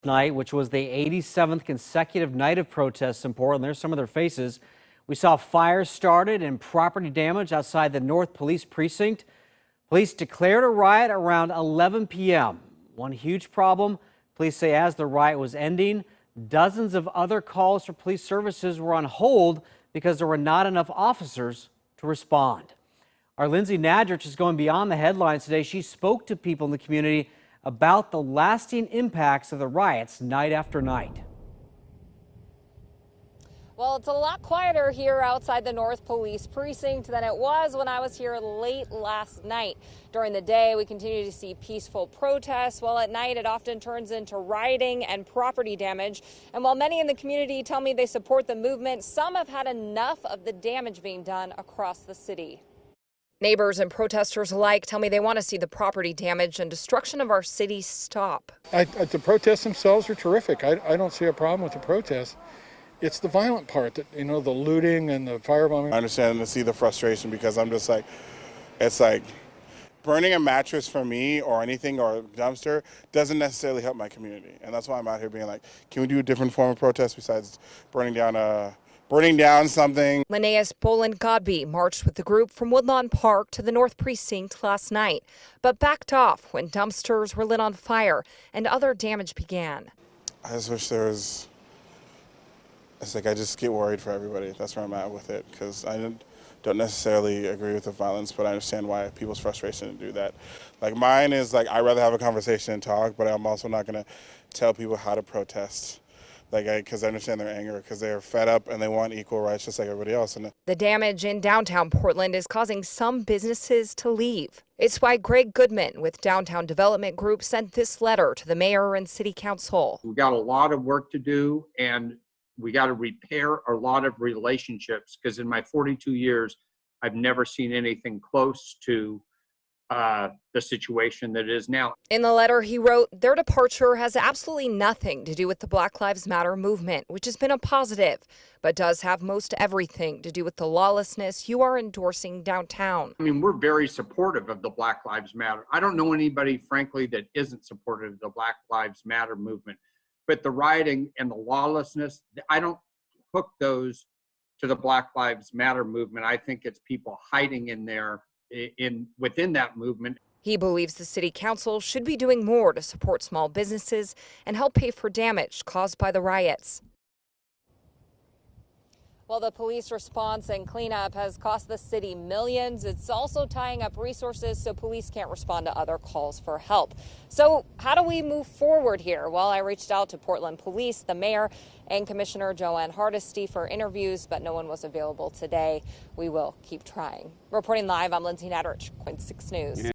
Night, which was the 87th consecutive night of protests in Portland. There's some of their faces. We saw fires started and property damage outside the North Police Precinct. Police declared a riot around 11 p.m. One huge problem, police say as the riot was ending, dozens of other calls for police services were on hold because there were not enough officers to respond. Our Lindsay Nadrich is going beyond the headlines today. She spoke to people in the community about the lasting impacts of the riots night after night. Well, it's a lot quieter here outside the North Police Precinct than it was when I was here late last night. During the day, we continue to see peaceful protests, while at night it often turns into rioting and property damage. And while many in the community tell me they support the movement, some have had enough of the damage being done across the city. Neighbors and protesters alike tell me they want to see the property damage and destruction of our city stop. The protests themselves are terrific. I don't see a problem with the protests. It's the violent part, that, the looting and the firebombing. I understand and see the frustration because I'm just like, it's like burning a mattress for me or anything or a dumpster doesn't necessarily help my community. And that's why I'm out here being like, can we do a different form of protest besides burning down something? Linnaeus Boland Godby marched with the group from Woodlawn Park to the North Precinct last night, but backed off when dumpsters were lit on fire and other damage began. I just wish there was, it's like I just get worried for everybody. That's where I'm at with it, because I don't necessarily agree with the violence, but I understand why people's frustration to do that. Like mine is like, I'd rather have a conversation and talk, but I'm also not going to tell people how to protest. Because I understand their anger, because they're fed up and they want equal rights just like everybody else. And the damage in downtown Portland is causing some businesses to leave. It's why Greg Goodman with Downtown Development Group sent this letter to the mayor and city council. We've got a lot of work to do, and we got to repair a lot of relationships, because in my 42 years, I've never seen anything close to the situation that it is now. In the letter he wrote, their departure has absolutely nothing to do with the Black Lives Matter movement, which has been a positive, but does have most everything to do with the lawlessness you are endorsing downtown. I mean, we're very supportive of the Black Lives Matter. I don't know anybody, frankly, that isn't supportive of the Black Lives Matter movement. But the rioting and the lawlessness, I don't hook those to the Black Lives Matter movement. I think it's people hiding in there within that movement. He believes the city council should be doing more to support small businesses and help pay for damage caused by the riots. Well, the police response and cleanup has cost the city millions. It's also tying up resources so police can't respond to other calls for help. So how do we move forward here? Well, I reached out to Portland Police, the mayor, and Commissioner Joanne Hardesty for interviews, but no one was available today. We will keep trying. Reporting live, I'm Lindsay Nadrich, KOIN 6 News.